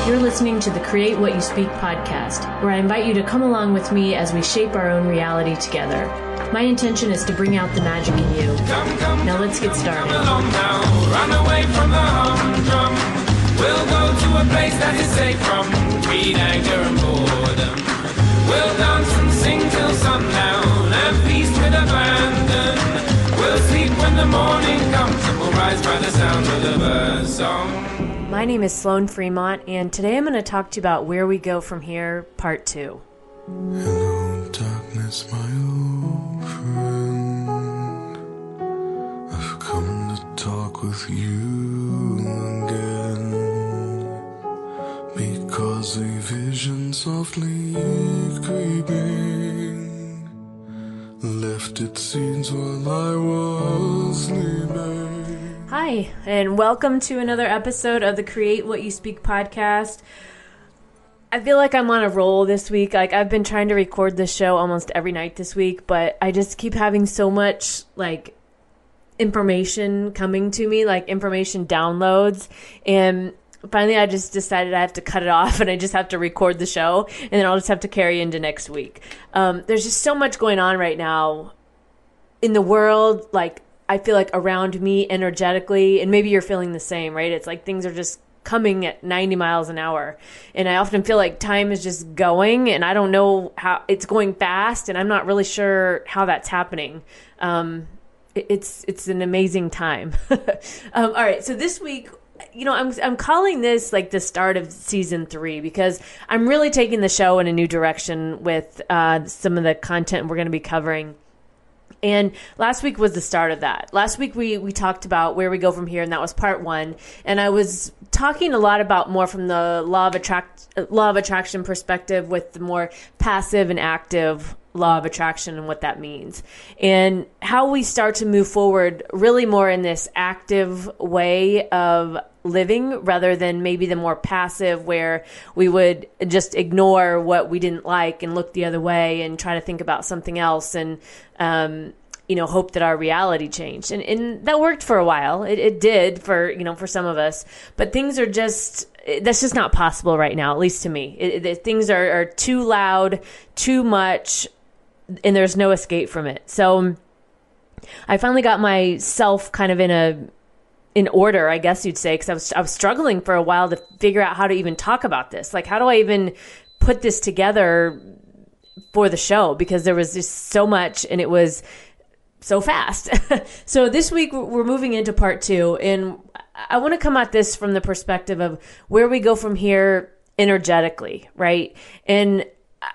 You're listening to the Create What You Speak podcast, where I invite you to come along with me as we shape our own reality together. My intention is to bring out the magic in you. Now let's get started. Run away from the humdrum. We'll go to a place that is safe from greed, anger, and boredom. We'll dance and sing till sundown and feast with abandon. We'll sleep when the morning comes and we'll rise by the sound of the bird song. My name is Sloan Fremont, and today I'm going to talk to you about where we go from here, part 2. Hello, darkness, my old friend. I've come to talk with you again, because a vision softly creeping left its seeds while I was sleeping. Hi, and welcome to another episode of the Create What You Speak podcast. I feel like I'm on a roll this week. Like, I've been trying to record this show almost every night this week, but I just keep having so much information coming to me, information downloads, and finally I just decided I have to cut it off and I just have to record the show, and then I'll just have to carry into next week. There's just so much going on right now in the world, I feel like around me energetically, and maybe you're feeling the same, right? It's like things are just coming at 90 miles an hour. And I often feel like time is just going, and I don't know how it's going fast, and I'm not really sure how that's happening. It's an amazing time. All right. So this week, I'm calling this the start of season 3, because I'm really taking the show in a new direction with some of the content we're going to be covering. And last week was the start of that. Last week we talked about where we go from here, and that was part 1. And I was talking a lot about more from the law of attraction perspective, with the more passive and active law of attraction and what that means, and how we start to move forward really more in this active way of living rather than maybe the more passive where we would just ignore what we didn't like and look the other way and try to think about something else and hope that our reality changed. And that worked for a while. It did for some of us, but things are that's just not possible right now, at least to me. Things are too loud, too much, and there's no escape from it. So I finally got myself kind of in order, I guess you'd say, because I was struggling for a while to figure out how to even talk about this. How do I even put this together for the show? Because there was just so much, and it was so fast. So this week we're moving into part 2, and I want to come at this from the perspective of where we go from here energetically, right? And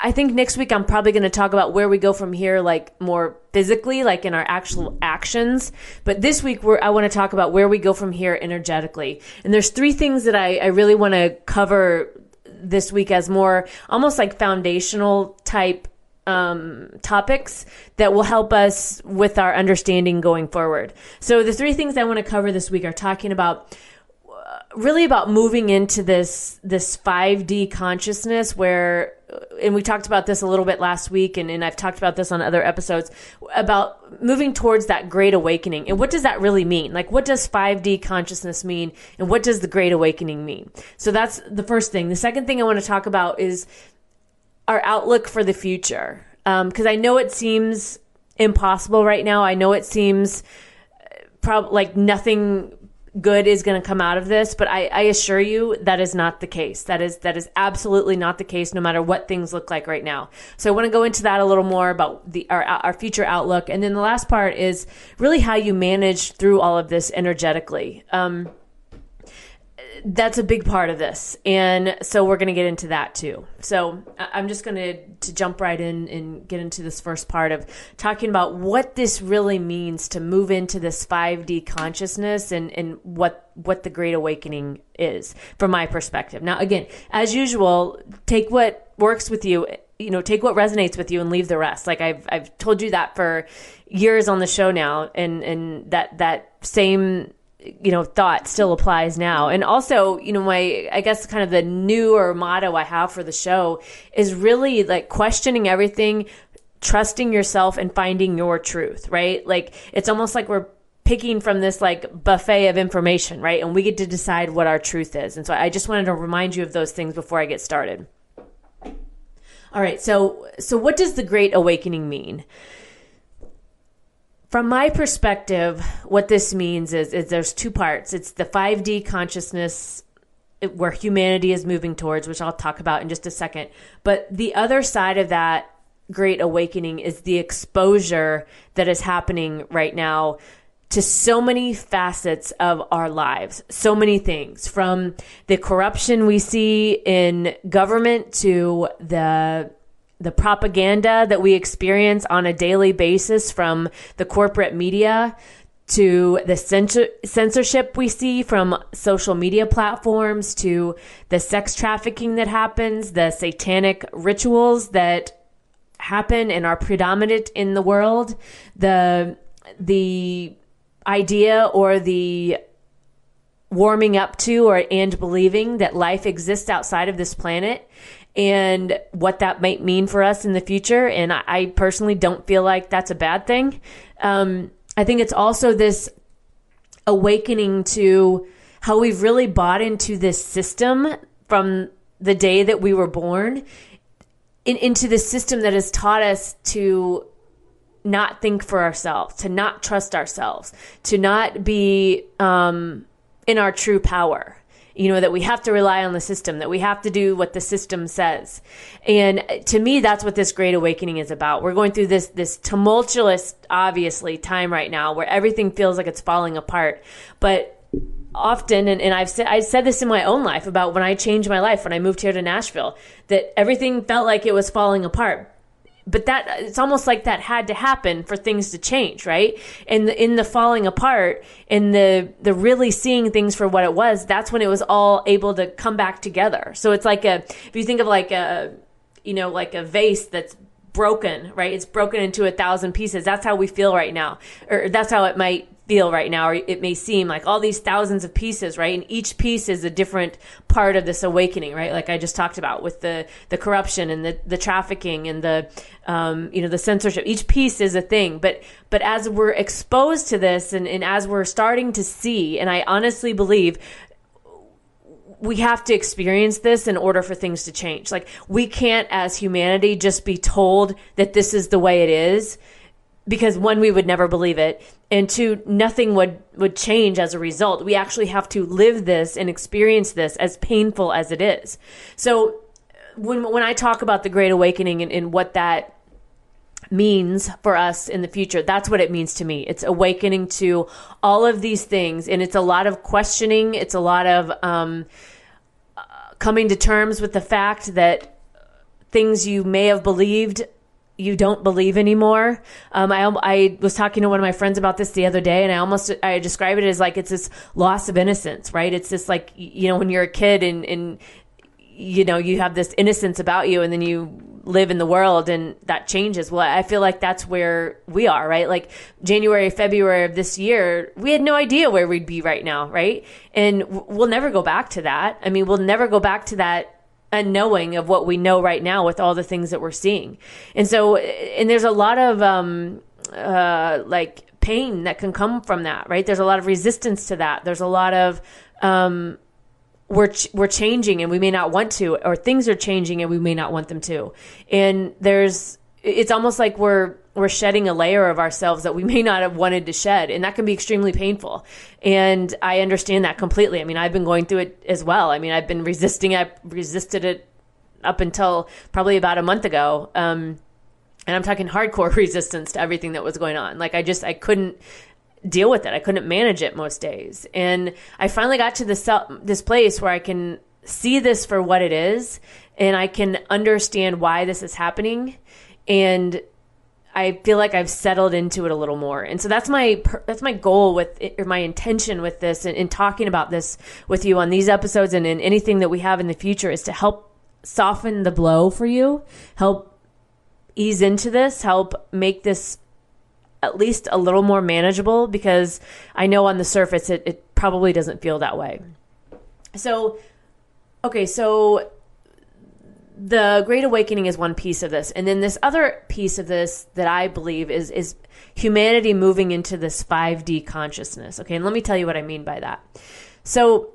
I think next week I'm probably going to talk about where we go from here, more physically, in our actual actions. But this week I want to talk about where we go from here energetically. And there's 3 things that I really want to cover this week as more almost foundational type topics that will help us with our understanding going forward. So the 3 things I want to cover this week are talking about really about moving into this 5D consciousness where, and we talked about this a little bit last week, and I've talked about this on other episodes, about moving towards that great awakening. And what does that really mean? What does 5D consciousness mean? And what does the great awakening mean? So that's the first thing. The second thing I want to talk about is our outlook for the future. Because I know it seems impossible right now. I know it seems like nothing good is going to come out of this, but I assure you that is not the case. That is absolutely not the case, no matter what things look like right now. So I want to go into that a little more about our future outlook. And then the last part is really how you manage through all of this energetically. That's a big part of this. And so we're going to get into that too. So I'm just going to jump right in and get into this first part of talking about what this really means to move into this 5D consciousness and what the Great Awakening is from my perspective. Now, again, as usual, take what works with you, take what resonates with you and leave the rest. I've told you that for years on the show now, and that same thought still applies now. And also, I guess kind of the newer motto I have for the show is really questioning everything, trusting yourself, and finding your truth, right? It's almost like we're picking from this like buffet of information, right? And we get to decide what our truth is. And so I just wanted to remind you of those things before I get started. All right. So what does the Great Awakening mean? From my perspective, what this means is there's two parts. It's the 5D consciousness where humanity is moving towards, which I'll talk about in just a second. But the other side of that Great Awakening is the exposure that is happening right now to so many facets of our lives, so many things, from the corruption we see in government to the propaganda that we experience on a daily basis from the corporate media, to the censorship we see from social media platforms, to the sex trafficking that happens, the satanic rituals that happen and are predominant in the world, the idea or the warming up to and believing that life exists outside of this planet and what that might mean for us in the future. And I personally don't feel like that's a bad thing. I think it's also this awakening to how we've really bought into this system from the day that we were born, into the system that has taught us to not think for ourselves, to not trust ourselves, to not be in our true power. That we have to rely on the system, that we have to do what the system says. And to me, that's what this Great Awakening is about. We're going through this tumultuous, obviously, time right now where everything feels like it's falling apart. But often, and I said this in my own life about when I changed my life, when I moved here to Nashville, that everything felt like it was falling apart. But it's almost like that had to happen for things to change, right? And in the falling apart, and the really seeing things for what it was, that's when it was all able to come back together. So it's like if you think of like a vase that's broken, right? It's broken into 1,000 pieces. That's how we feel right now, or that's how it might feel right now, or it may seem like all these thousands of pieces, right? And each piece is a different part of this awakening, right? Like I just talked about with the corruption and the trafficking and the censorship. Each piece is a thing, but as we're exposed to this and as we're starting to see, and I honestly believe we have to experience this in order for things to change. Like we can't, as humanity, just be told that this is the way it is, because one, we would never believe it, and two, nothing would change as a result. We actually have to live this and experience this, as painful as it is. So when I talk about the Great Awakening and what that means for us in the future, that's what it means to me. It's awakening to all of these things, and it's a lot of questioning. It's a lot of coming to terms with the fact that things you may have believed you don't believe anymore. I was talking to one of my friends about this the other day, and I describe it as like it's this loss of innocence, right? It's just like, when you're a kid and you have this innocence about you, and then you live in the world and that changes. Well, I feel like that's where we are, right? Like January, February of this year, we had no idea where we'd be right now, right? And we'll never go back to that. I mean, we'll never go back to that unknowing of what we know right now with all the things that we're seeing. And so, and there's a lot of like pain that can come from that, right? There's a lot of resistance to that. There's a lot of we're changing and we may not want to, or things are changing and we may not want them to. And it's almost like we're shedding a layer of ourselves that we may not have wanted to shed. And that can be extremely painful. And I understand that completely. I mean, I've been going through it as well. I mean, I've been resisting. I resisted it up until probably about a month ago. And I'm talking hardcore resistance to everything that was going on. Like I couldn't deal with it. I couldn't manage it most days. And I finally got to this place where I can see this for what it is. And I can understand why this is happening. And I feel like I've settled into it a little more. And so that's my goal with it, or my intention with this and talking about this with you on these episodes and in anything that we have in the future, is to help soften the blow for you, help ease into this, help make this at least a little more manageable, because I know on the surface it probably doesn't feel that way. So, okay, so the Great Awakening is one piece of this. And then this other piece of this that I believe is humanity moving into this 5D consciousness. Okay, and let me tell you what I mean by that. So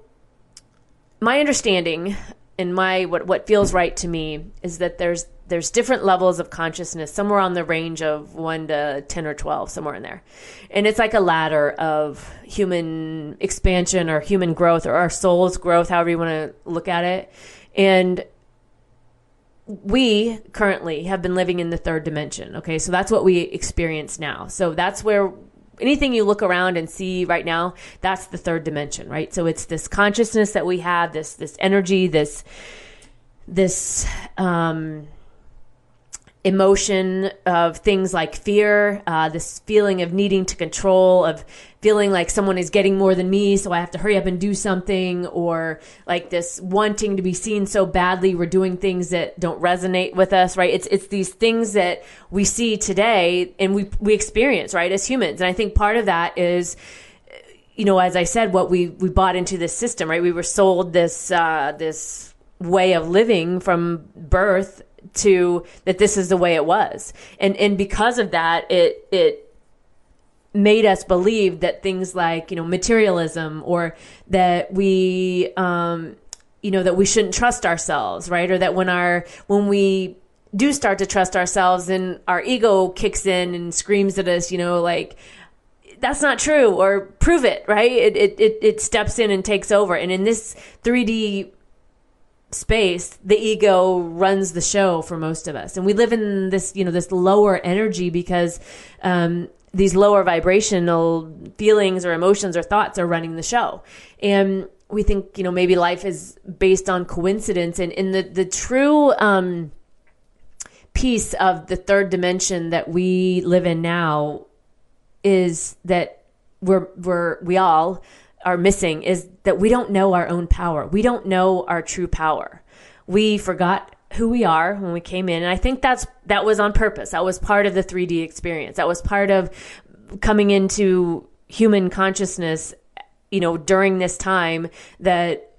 my understanding and what feels right to me is that there's different levels of consciousness, somewhere on the range of 1 to 10 or 12, somewhere in there. And it's like a ladder of human expansion or human growth or our soul's growth, however you want to look at it. And we currently have been living in the third dimension. Okay, so that's what we experience now. So that's where anything you look around and see right now, that's the third dimension, right? So it's this consciousness that we have, this energy, this emotion of things like fear, this feeling of needing to control, of feeling like someone is getting more than me, so I have to hurry up and do something, or like this wanting to be seen so badly we're doing things that don't resonate with us, right? It's these things that we see today and we experience, right, as humans. And I think part of that is, as I said, what we bought into this system, right? We were sold this way of living from birth to that this is the way it was. And because of that, it made us believe that things like, materialism, or that we, that we shouldn't trust ourselves, right? Or that when we do start to trust ourselves, then our ego kicks in and screams at us, like, that's not true, or prove it, right? It steps in and takes over. And in this 3D space, the ego runs the show for most of us. And we live in this, this lower energy because these lower vibrational feelings or emotions or thoughts are running the show. And we think, maybe life is based on coincidence. And in the true piece of the third dimension that we live in now is that we all are missing, is that we don't know our own power. We don't know our true power. We forgot who we are when we came in. And I think that was on purpose. That was part of the 3D experience. That was part of coming into human consciousness, during this time that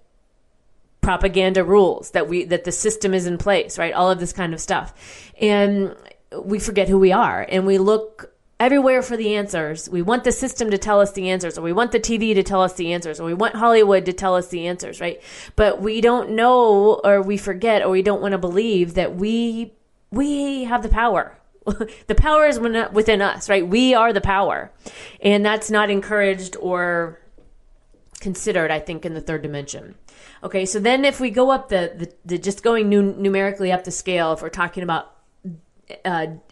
propaganda rules, that the system is in place, right? All of this kind of stuff. And we forget who we are, and we look everywhere for the answers. We want the system to tell us the answers, or we want the TV to tell us the answers, or we want Hollywood to tell us the answers, right? But we don't know, or we forget, or we don't want to believe that we have the power. The power is within us, right? We are the power. And that's not encouraged or considered, I think, in the third dimension. Okay, so then if we go up the just going numerically up the scale, if we're talking about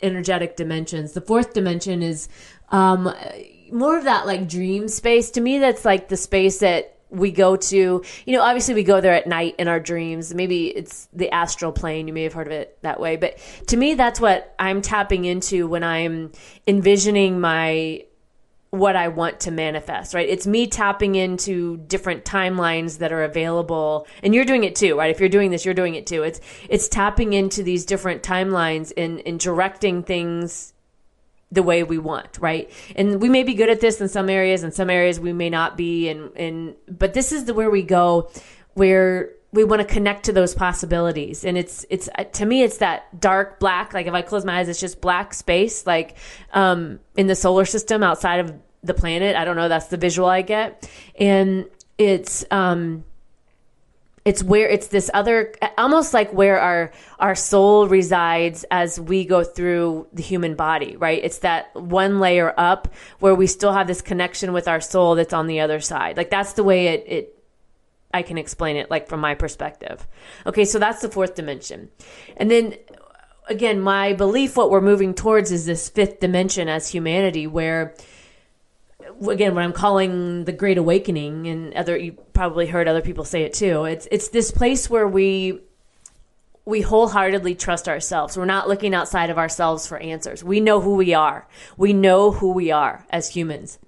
energetic dimensions, the fourth dimension is more of that like dream space. To me, that's like the space that we go to, obviously we go there at night in our dreams. Maybe it's the astral plane. You may have heard of it that way. But to me, that's what I'm tapping into when I'm envisioning what I want to manifest, right? It's me tapping into different timelines that are available. And you're doing it too, right? If you're doing this, you're doing it too. It's tapping into these different timelines and directing things the way we want, right? And we may be good at this in some areas we may not be. But this is where we go, where we want to connect to those possibilities. And it's to me, it's that dark black, like if I close my eyes, it's just black space, like in the solar system outside of the planet. I don't know, that's the visual I get. And it's where it's this other, almost like where our soul resides as we go through the human body, right? It's that one layer up where we still have this connection with our soul that's on the other side. Like that's the way I can explain it, like from my perspective. Okay, so that's the fourth dimension. And then again, my belief, what we're moving towards is this fifth dimension as humanity, where, again, what I'm calling the Great Awakening, and you probably heard other people say it too. It's this place where we wholeheartedly trust ourselves. We're not looking outside of ourselves for answers. We know who we are. We know who we are as humans.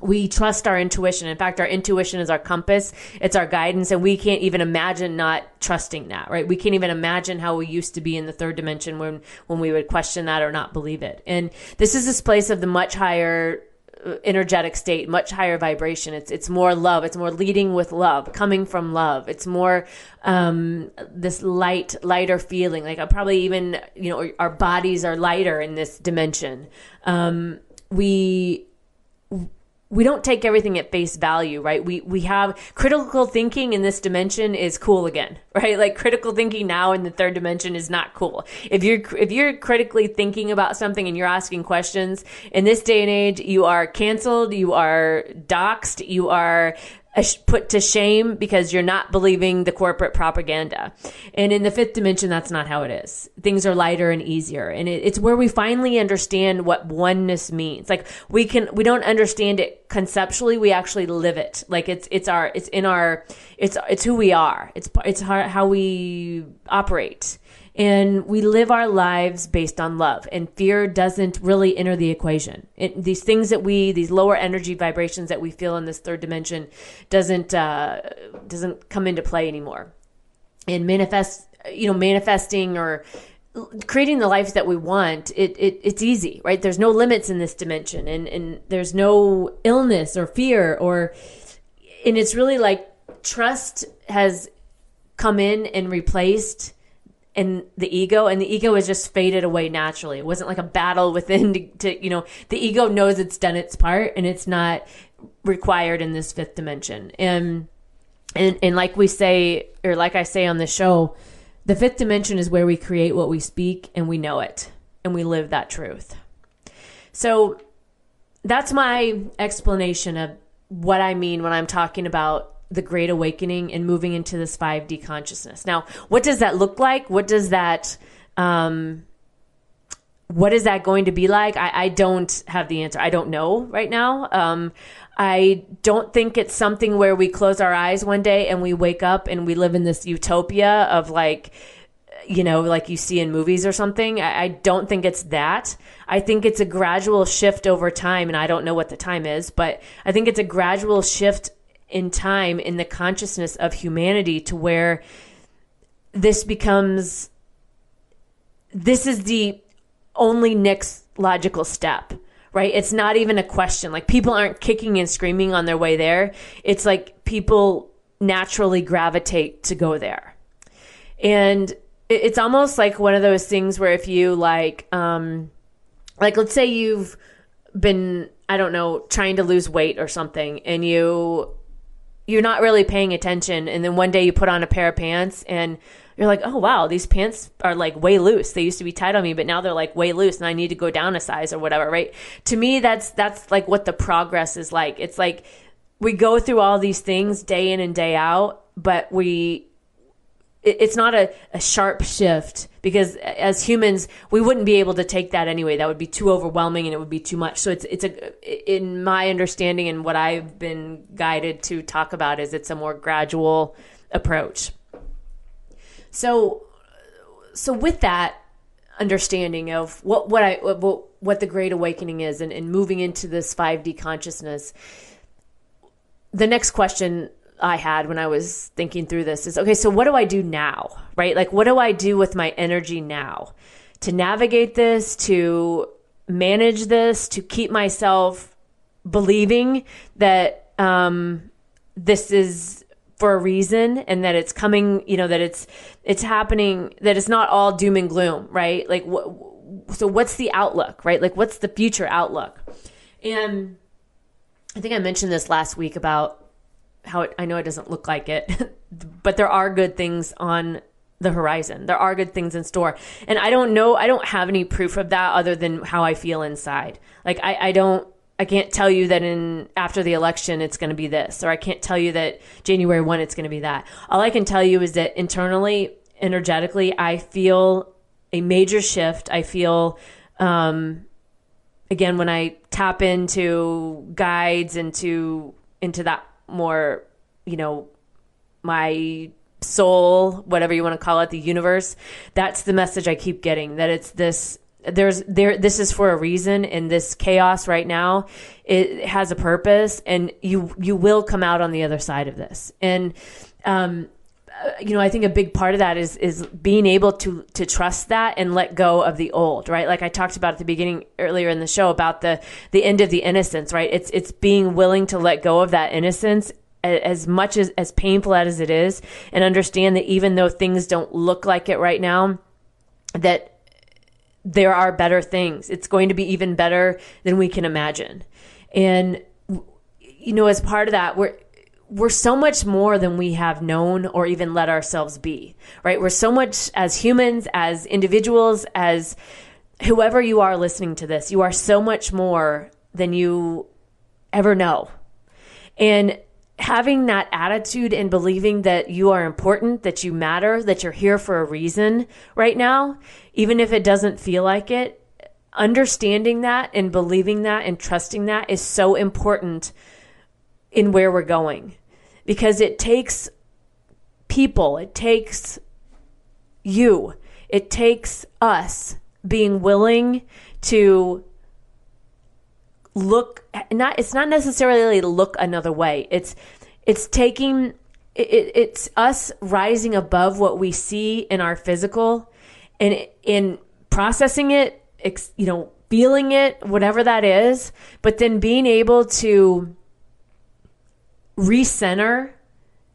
We trust our intuition. In fact, our intuition is our compass. It's our guidance. And we can't even imagine not trusting that, right? We can't even imagine how we used to be in the third dimension when we would question that or not believe it. And this is this place of the much higher energetic state, much higher vibration. It's more love. It's more leading with love, coming from love. It's more this lighter feeling. Like probably even, our bodies are lighter in this dimension. We don't take everything at face value, right? We have critical thinking in this dimension is cool again, right? Like critical thinking now in the third dimension is not cool. If you're critically thinking about something and you're asking questions in this day and age, you are canceled, you are doxxed, you are put to shame because you're not believing the corporate propaganda. And in the fifth dimension, that's not how it is. Things are lighter and easier. And it's where we finally understand what oneness means. Like we don't understand it conceptually. We actually live it. Like it's who we are. It's how we operate. And we live our lives based on love, and fear doesn't really enter the equation. These things these lower energy vibrations that we feel in this third dimension doesn't come into play anymore. And manifesting or creating the life that we want, it's easy, right? There's no limits in this dimension, and there's no illness or fear and it's really like trust has come in and replaced and the ego has just faded away naturally. It wasn't like a battle within the ego knows it's done its part and it's not required in this fifth dimension. And like we say, or like I say on the show, the fifth dimension is where we create what we speak, and we know it and we live that truth. So that's my explanation of what I mean when I'm talking about the Great Awakening and moving into this 5D consciousness. Now, what does that look like? What is that going to be like? I don't have the answer. I don't know right now. I don't think it's something where we close our eyes one day and we wake up and we live in this utopia of like you see in movies or something. I don't think it's that. I think it's a gradual shift over time, and I don't know what the time is, but I think it's a gradual shift in time in the consciousness of humanity to where this is the only next logical step, right? It's not even a question. Like people aren't kicking and screaming on their way there. It's like people naturally gravitate to go there. And it's almost like one of those things where if you like let's say you've been, I don't know, trying to lose weight or something, and you're not really paying attention. And then one day you put on a pair of pants and you're like, oh, wow, these pants are like way loose. They used to be tight on me, but now they're like way loose and I need to go down a size or whatever, right? To me, that's like what the progress is like. It's like we go through all these things day in and day out, but it's not a sharp shift, because as humans, we wouldn't be able to take that anyway. That would be too overwhelming and it would be too much. So in my understanding and what I've been guided to talk about is it's a more gradual approach. So with that understanding of what the Great Awakening is and moving into this 5D consciousness, the next question I had when I was thinking through this is, okay, so what do I do now, right? Like, what do I do with my energy now to navigate this, to manage this, to keep myself believing that this is for a reason and that it's coming, that it's happening, that it's not all doom and gloom, right? Like, so what's the outlook, right? Like, what's the future outlook? And I think I mentioned this last week about how I know it doesn't look like it, but there are good things on the horizon. There are good things in store. And I don't have any proof of that other than how I feel inside. Like I can't tell you that after the election it's going to be this, or I can't tell you that January 1 it's going to be that. All I can tell you is that internally, energetically, I feel a major shift. I feel, again, when I tap into guides, into that more, my soul, whatever you want to call it, the universe, that's the message I keep getting, that it's this, this is for a reason, and this chaos right now, it has a purpose, and you will come out on the other side of this. And I think a big part of that is being able to trust that and let go of the old, right? Like I talked about at the beginning earlier in the show about the end of the innocence, right? It's being willing to let go of that innocence as much as painful as it is, and understand that even though things don't look like it right now, that there are better things. It's going to be even better than we can imagine. And, as part of that, we're so much more than we have known or even let ourselves be, right? We're so much as humans, as individuals, as whoever you are listening to this, you are so much more than you ever know. And having that attitude and believing that you are important, that you matter, that you're here for a reason right now, even if it doesn't feel like it, understanding that and believing that and trusting that is so important in where we're going. Because it takes people, it takes you, it takes us being willing to it's not necessarily to look another way. It's us rising above what we see in our physical and in processing it, feeling it, whatever that is, but then being able to recenter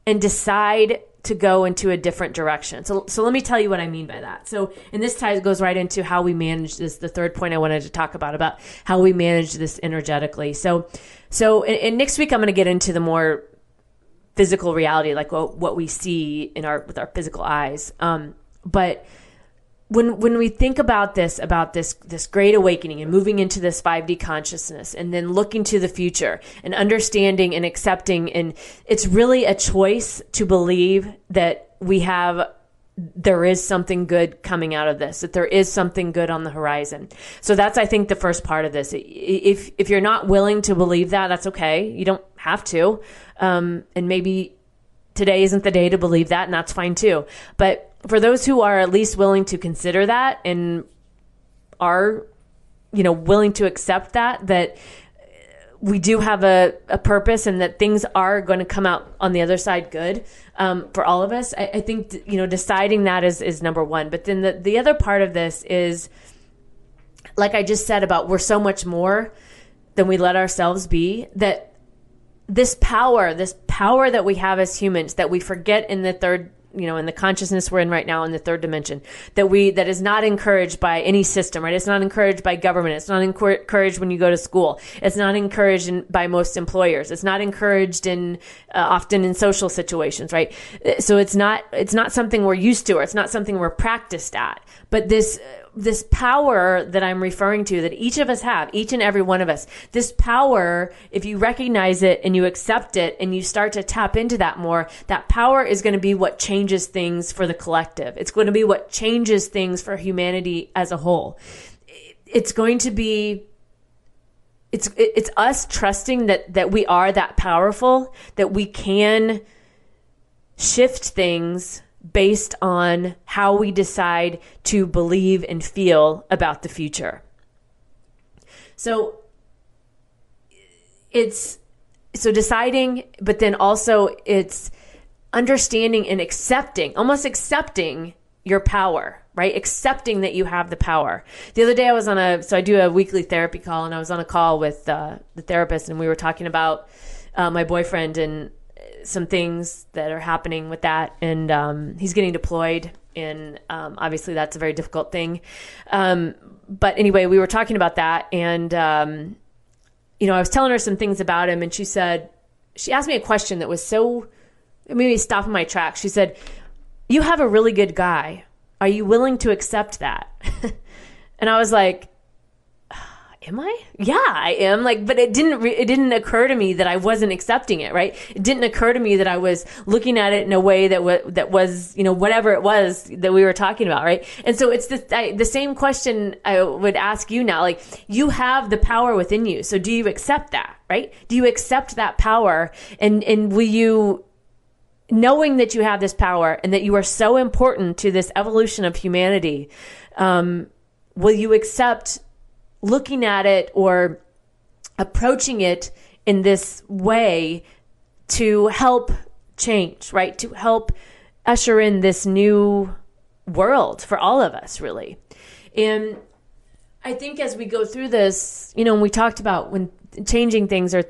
and decide to go into a different direction. So let me tell you what I mean by that. So, and this goes right into how we manage this, the third point I wanted to talk about how we manage this energetically. So and next week I'm going to get into the more physical reality, like what we see with our physical eyes. But when we think about this great awakening and moving into this 5D consciousness and then looking to the future and understanding and accepting, and it's really a choice to believe that there is something good coming out of this, that there is something good on the horizon. So that's, I think, the first part of this. If you're not willing to believe that, that's okay. You don't have to. And maybe today isn't the day to believe that, and that's fine too. But for those who are at least willing to consider that and are, willing to accept that we do have a purpose and that things are going to come out on the other side good for all of us, I think, deciding that is number one. But then the other part of this is, like I just said about we're so much more than we let ourselves be, that this power that we have as humans that we forget in the third, in the consciousness we're in right now in the third dimension, that is not encouraged by any system, right? It's not encouraged by government. It's not encouraged when you go to school. It's not encouraged by most employers. It's not encouraged often in social situations, right? So it's not something we're used to, or it's not something we're practiced at. But this power that I'm referring to, that each of us have, each and every one of us, this power, if you recognize it and you accept it and you start to tap into that more, that power is going to be what changes things for the collective. It's going to be what changes things for humanity as a whole. It's going to be, it's us trusting that we are that powerful, that we can shift things based on how we decide to believe and feel about the future. So it's deciding, but then also it's understanding and almost accepting your power, right? Accepting that you have the power. The other day I do a weekly therapy call, and I was on a call with the therapist, and we were talking about my boyfriend and some things that are happening with that, and he's getting deployed, and obviously that's a very difficult thing. But anyway, we were talking about that, and I was telling her some things about him, and she asked me a question that was so, it made me stop in my tracks. She said, "You have a really good guy. Are you willing to accept that?" And I was like, am I? Yeah, I am. But it didn't occur to me that I wasn't accepting it, right? It didn't occur to me that I was looking at it in a way that was, whatever it was that we were talking about, right? And so it's the same question I would ask you now. Like, you have the power within you. So do you accept that, right? Do you accept that power? And will you, knowing that you have this power and that you are so important to this evolution of humanity, will you accept looking at it or approaching it in this way to help change, right? To help usher in this new world for all of us, really. And I think as we go through this, and we talked about when changing things or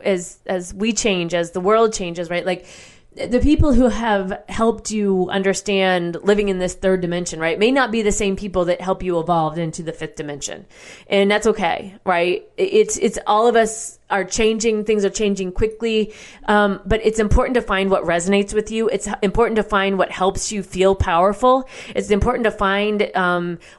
as we change, as the world changes, right? Like the people who have helped you understand living in this third dimension, right, may not be the same people that help you evolve into the fifth dimension. And that's okay, right? It's all of us are changing. Things are changing quickly. But it's important to find what resonates with you. It's important to find what helps you feel powerful. It's important to find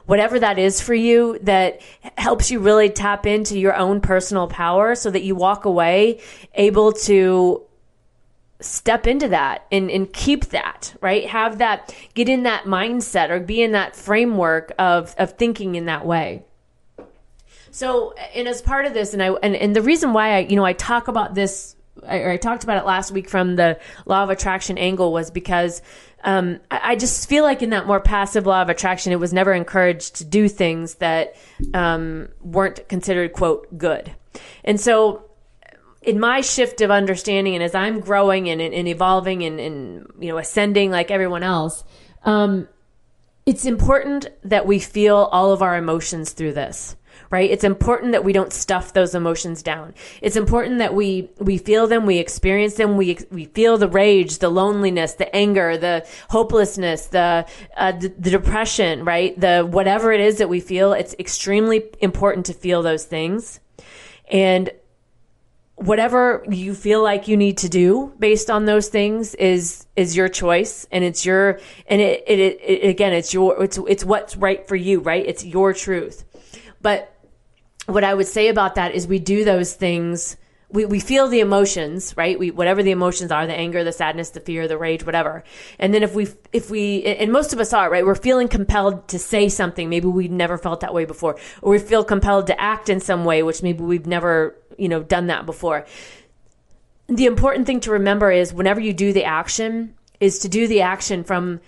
whatever that is for you that helps you really tap into your own personal power so that you walk away able to step into that and keep that, right? Have that, get in that mindset or be in that framework of thinking in that way. So, and as part of this, and the reason why I talk about this, I talked about it last week from the law of attraction angle was because I just feel like in that more passive law of attraction, it was never encouraged to do things that weren't considered, quote, good. And so in my shift of understanding, and as I'm growing and evolving and ascending like everyone else, it's important that we feel all of our emotions through this, right? It's important that we don't stuff those emotions down. It's important that we feel them, we experience them, we feel the rage, the loneliness, the anger, the hopelessness, the depression, right? The whatever it is that we feel. It's extremely important to feel those things, and whatever you feel like you need to do based on those things is your choice, and it's your, and it's what's right for you, right? It's your truth. But what I would say about that is we do those things. We feel the emotions, right? Whatever the emotions are, the anger, the sadness, the fear, the rage, whatever. And then if we, and most of us are, right? We're feeling compelled to say something. Maybe we've never felt that way before, or we feel compelled to act in some way, which maybe we've never, done that before. The important thing to remember is whenever you do the action is to do the action from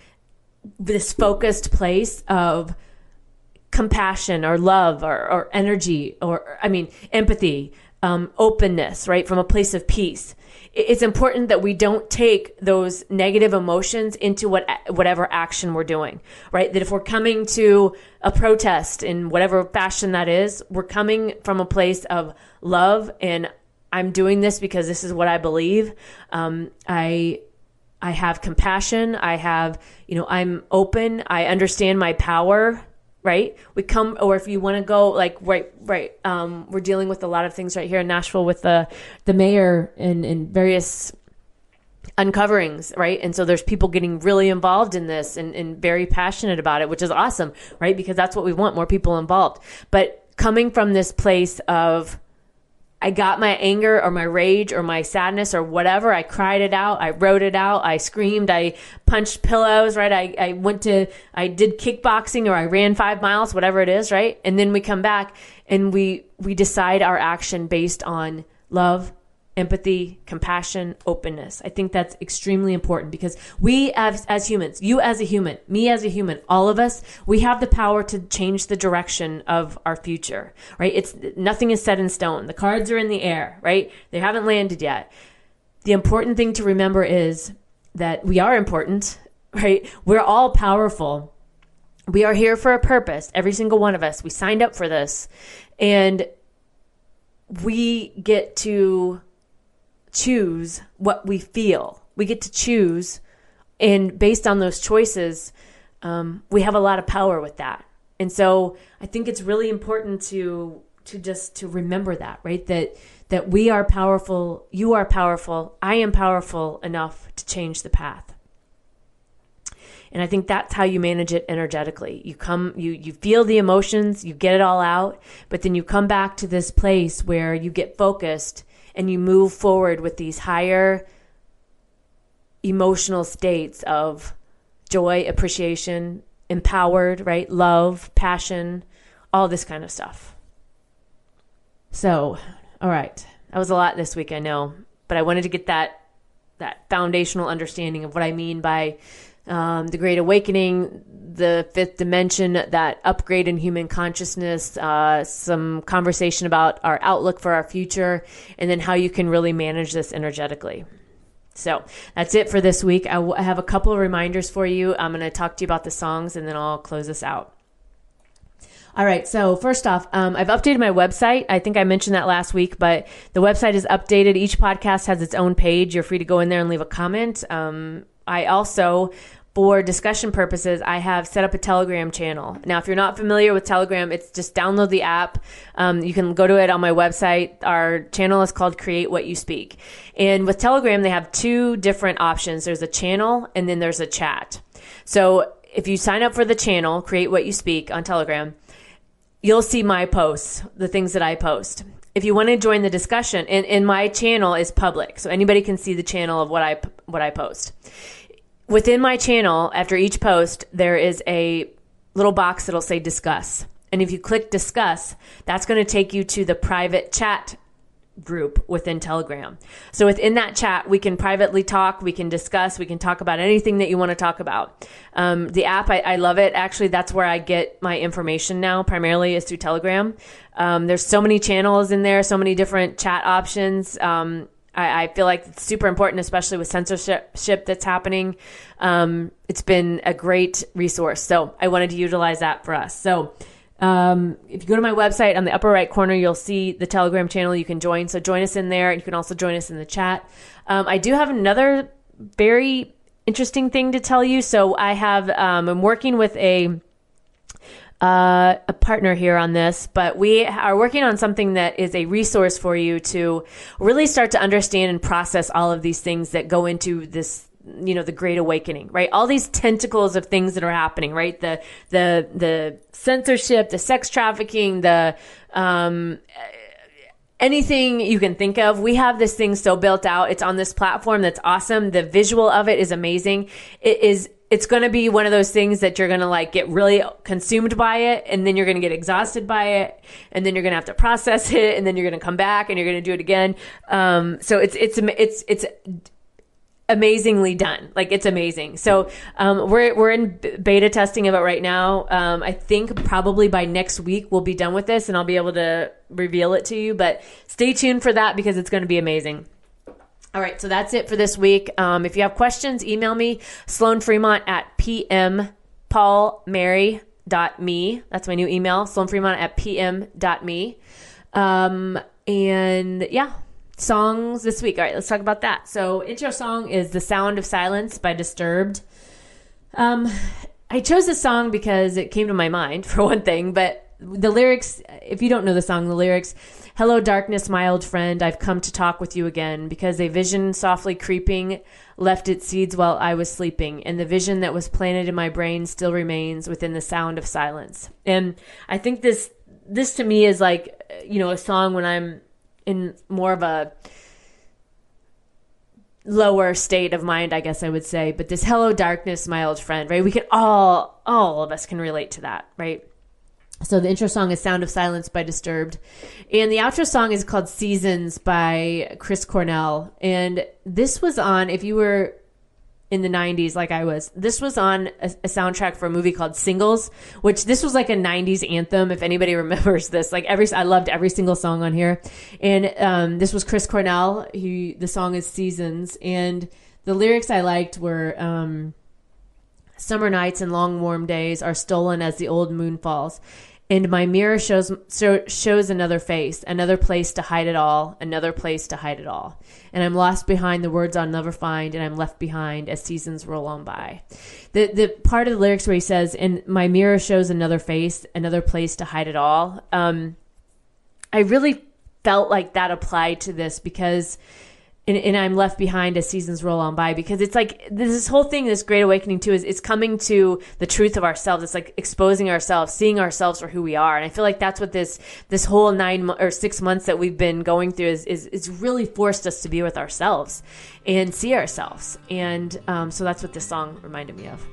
this focused place of compassion or love or energy or empathy, openness, right? From a place of peace. It's important that we don't take those negative emotions into whatever action we're doing, right? That if we're coming to a protest in whatever fashion that is, we're coming from a place of love, and I'm doing this because this is what I believe. I have compassion. I'm open. I understand my power. Right? We come, or if you want to go like, right. We're dealing with a lot of things right here in Nashville with the mayor and various uncoverings, right? And so there's people getting really involved in this and very passionate about it, which is awesome, right? Because that's what we want, more people involved. But coming from this place of, I got my anger or my rage or my sadness or whatever. I cried it out. I wrote it out. I screamed. I punched pillows, right? I did kickboxing, or I ran 5 miles, whatever it is, right? And then we come back and we decide our action based on love, empathy, compassion, openness. I think that's extremely important because we as humans, you as a human, me as a human, all of us, we have the power to change the direction of our future, right? Nothing is set in stone. The cards are in the air, right? They haven't landed yet. The important thing to remember is that we are important, right? We're all powerful. We are here for a purpose. Every single one of us, we signed up for this, and we get to choose what we feel. We get to choose, and based on those choices, we have a lot of power with that. And so I think it's really important to remember that, right? That we are powerful, you are powerful, I am powerful enough to change the path. And I think that's how you manage it energetically. You feel the emotions, you get it all out, but then you come back to this place where you get focused and you move forward with these higher emotional states of joy, appreciation, empowered, right? Love, passion, all this kind of stuff. So, all right. That was a lot this week, I know, but I wanted to get that foundational understanding of what I mean by the Great Awakening, the fifth dimension, that upgrade in human consciousness, some conversation about our outlook for our future, and then how you can really manage this energetically. So that's it for this week. I have a couple of reminders for you. I'm going to talk to you about the songs, and then I'll close this out. All right. So first off, I've updated my website. I think I mentioned that last week, but the website is updated. Each podcast has its own page. You're free to go in there and leave a comment. I also, for discussion purposes, I have set up a Telegram channel. Now, if you're not familiar with Telegram, it's just download the app. You can go to it on my website. Our channel is called Create What You Speak. And with Telegram, they have two different options. There's a channel and then there's a chat. So if you sign up for the channel, Create What You Speak on Telegram, you'll see my posts, the things that I post. If you want to join the discussion, and my channel is public, so anybody can see the channel of what I post. Within my channel, after each post, there is a little box that'll say discuss. And if you click discuss, that's going to take you to the private chat group within Telegram. So within that chat, we can privately talk, we can discuss, we can talk about anything that you want to talk about. The app, I love it. Actually, that's where I get my information now, primarily is through Telegram. There's so many channels in there, so many different chat options. I feel like it's super important, especially with censorship that's happening. It's been a great resource. So I wanted to utilize that for us. So if you go to my website, on the upper right corner, you'll see the Telegram channel you can join. So join us in there. You can also join us in the chat. I do have another very interesting thing to tell you. So I have, I'm working with a partner here on this, but we are working on something that is a resource for you to really start to understand and process all of these things that go into this, the Great Awakening, right? All these tentacles of things that are happening, right? The censorship, the sex trafficking, the, anything you can think of. We have this thing so built out. It's on this platform that's awesome. The visual of it is amazing. It's going to be one of those things that you're going to get really consumed by it, and then you're going to get exhausted by it, and then you're going to have to process it, and then you're going to come back and you're going to do it again. So it's amazingly done. It's amazing. So we're in beta testing of it right now. I think probably by next week we'll be done with this, and I'll be able to reveal it to you. But stay tuned for that because it's going to be amazing. All right, so that's it for this week. If you have questions, email me, Sloan Fremont at pmpaulmary.me. That's my new email, Sloan Fremont at pm.me. And yeah, songs this week. All right, let's talk about that. So intro song is The Sound of Silence by Disturbed. I chose this song because it came to my mind, for one thing, but the lyrics, if you don't know the song, the lyrics, hello, darkness, my old friend, I've come to talk with you again, because a vision softly creeping left its seeds while I was sleeping, and the vision that was planted in my brain still remains within the sound of silence. And I think this to me is a song when I'm in more of a lower state of mind, I guess I would say. But this hello, darkness, my old friend, right? We can all of us can relate to that, right? So the intro song is Sound of Silence by Disturbed. And the outro song is called Seasons by Chris Cornell. And this was on, if you were in the 90s like I was, this was on a soundtrack for a movie called Singles, which this was like a 90s anthem, if anybody remembers this. I loved every single song on here. And this was Chris Cornell. The song is Seasons. And the lyrics I liked were... summer nights and long warm days are stolen as the old moon falls, and my mirror shows another face, another place to hide it all, another place to hide it all. And I'm lost behind the words I'll never find, and I'm left behind as seasons roll on by. The part of the lyrics where he says, and my mirror shows another face, another place to hide it all, I really felt like that applied to this because... And I'm left behind as seasons roll on by, because it's this whole thing, this Great Awakening too, is it's coming to the truth of ourselves. It's exposing ourselves, seeing ourselves for who we are. And I feel like that's what this whole 9 or 6 months that we've been going through is really forced us to be with ourselves and see ourselves. And so that's what this song reminded me of.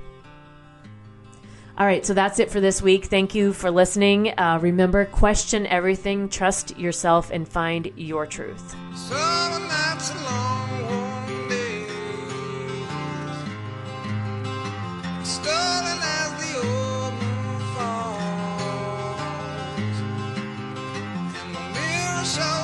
All right, so that's it for this week. Thank you for listening. Remember, question everything, trust yourself, and find your truth. Summer nights and long warm days, stolen as the old moon falls, and my mirror shows